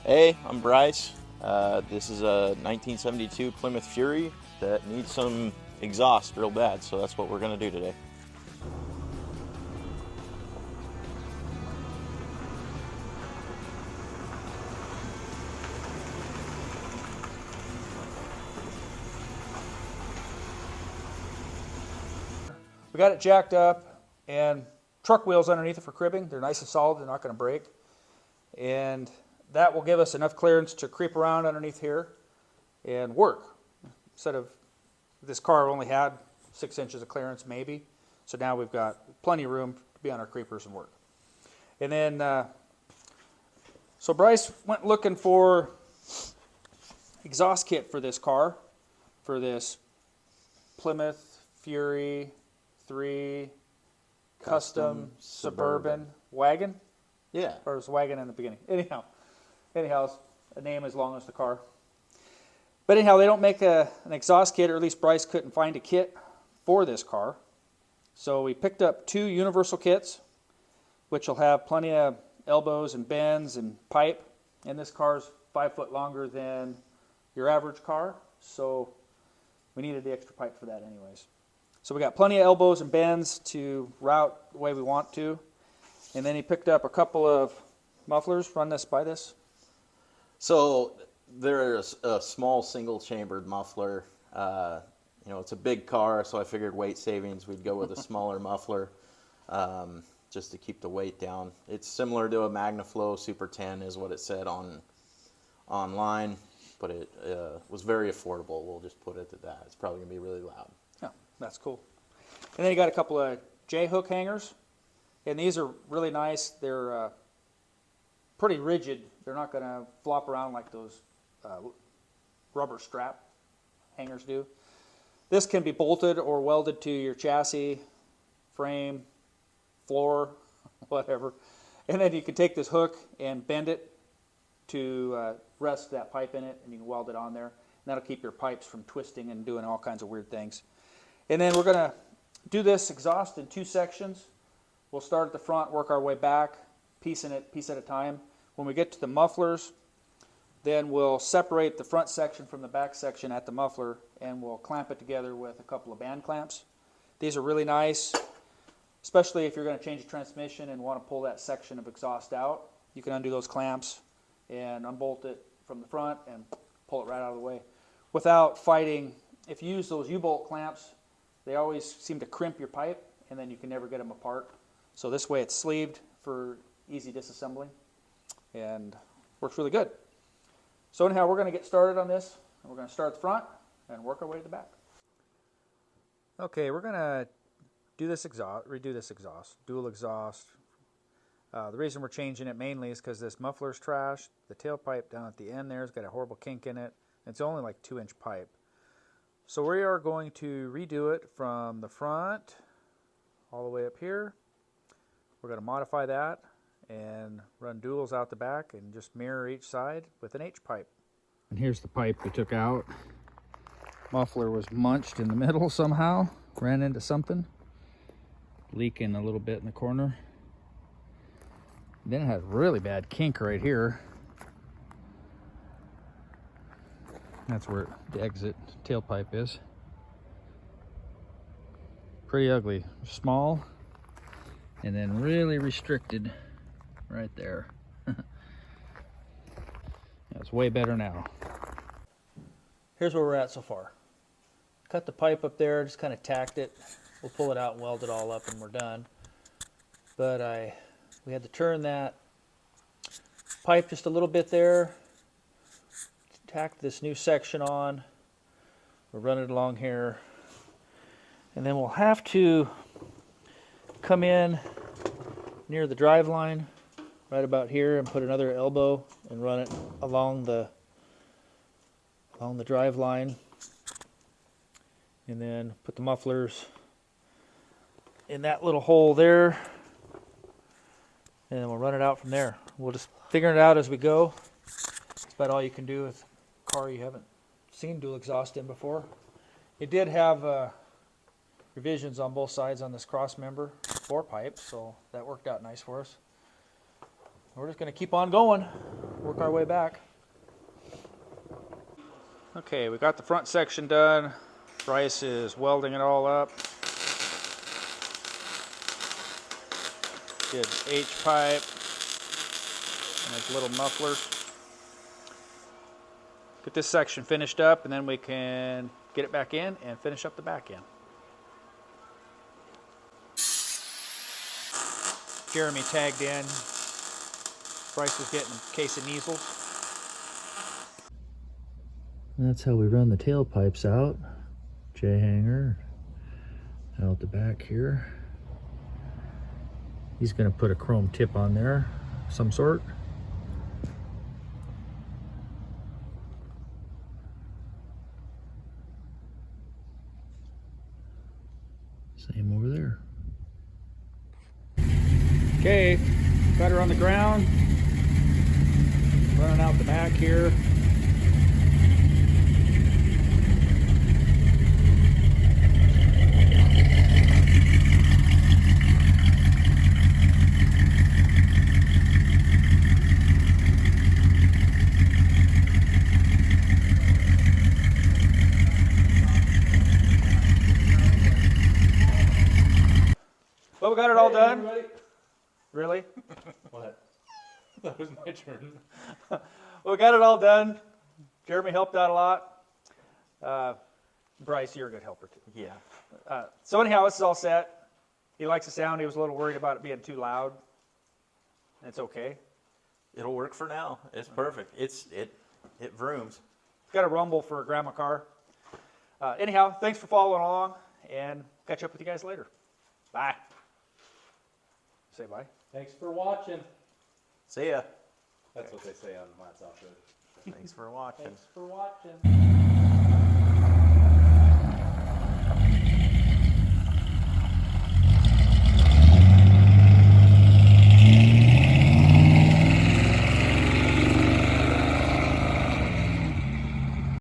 Hey, I'm Bryce. This is a 1972 Plymouth Fury that needs some exhaust real bad, so that's what we're going to do today. We got it jacked up and truck wheels underneath it for cribbing. They're nice and solid, they're not going to break. And that will give us enough clearance to creep around underneath here and work. Instead of, this car only had 6 inches of clearance maybe, so now we've got plenty of room to be on our creepers and work. And then, so Bryce went looking for exhaust kit for this car, for this Plymouth Fury 3 custom suburban wagon. Yeah. Or it was wagon in the beginning. Anyhow, a name as long as the car. But anyhow, they don't make an exhaust kit, or at least Bryce couldn't find a kit for this car. So we picked up 2 universal kits, which will have plenty of elbows and bends and pipe. And this car's 5 foot longer than your average car, so we needed the extra pipe for that anyways. So we got plenty of elbows and bends to route the way we want to. And then he picked up a couple of mufflers. Run this by this. So there's a small single-chambered muffler. It's a big car, so I figured weight savings, we'd go with a smaller muffler just to keep the weight down. It's similar to a MagnaFlow Super 10 is what it said online, but it was very affordable. We'll just put it at that. It's probably going to be really loud. Oh, that's cool. And then you got a couple of J-hook hangers. And these are really nice. They're pretty rigid. They're not going to flop around like those rubber strap hangers do. This can be bolted or welded to your chassis, frame, floor, whatever. And then you can take this hook and bend it to rest that pipe in it, and you can weld it on there. And that'll keep your pipes from twisting and doing all kinds of weird things. And then we're going to do this exhaust in 2 sections. We'll start at the front, work our way back, piece at a time. When we get to the mufflers, then we'll separate the front section from the back section at the muffler, and we'll clamp it together with a couple of band clamps. These are really nice, especially if you're going to change the transmission and want to pull that section of exhaust out. You can undo those clamps and unbolt it from the front and pull it right out of the way without fighting. If you use those U-bolt clamps, they always seem to crimp your pipe, and then you can never get them apart. So this way it's sleeved for easy disassembling and works really good. So anyhow, we're going to get started on this. And we're going to start at the front and work our way to the back. Okay, we're going to do this exhaust, redo this exhaust, dual exhaust. The reason we're changing it mainly is because this muffler's trashed. The tailpipe down at the end there has got a horrible kink in it. It's only like 2-inch pipe. So we are going to redo it from the front all the way up here. We're going to modify that and run duals out the back and just mirror each side with an H-pipe. And here's the pipe we took out. Muffler was munched in the middle somehow, ran into something, leaking a little bit in the corner. Then it had really bad kink right here. That's where the exit tailpipe is. Pretty ugly. Small, and then really restricted right there. That's way better now. Here's where we're at so far. Cut the pipe up there, just kind of tacked it. We'll pull it out and weld it all up and we're done. But we had to turn that pipe just a little bit there. Tack this new section on. We'll run it along here. And then we'll have to come in near the drive line, right about here, and put another elbow and run it along the drive line. And then put the mufflers in that little hole there. And then we'll run it out from there. We'll just figure it out as we go. That's about all you can do with a car you haven't seen dual exhaust in before. It did have revisions on both sides on this cross member for pipe, so that worked out nice for us. We're just going to keep on going. work our way back. Okay, we got the front section done. Bryce is welding it all up. Did H-pipe and his little mufflers. Get this section finished up, and then we can get it back in and finish up the back end. Jeremy tagged in. Bryce was getting a case of measles. That's how we run the tailpipes out. J-hanger out the back here. He's going to put a chrome tip on there of some sort. Same over there. Okay, got her on the ground. Running out the back here. Well, we got it all done. Everybody. Really? What? That was my turn. Well, we got it all done. Jeremy helped out a lot. Bryce, you're a good helper too. Yeah. So anyhow, this is all set. He likes the sound. He was a little worried about it being too loud. It's okay. It'll work for now. It's perfect. It vrooms. Got a rumble for a grandma car. Anyhow, thanks for following along, and catch up with you guys later. Bye. Say bye. Thanks for watching. See ya. That's what they say on Matt's outfit. Thanks for watching. Thanks for watching.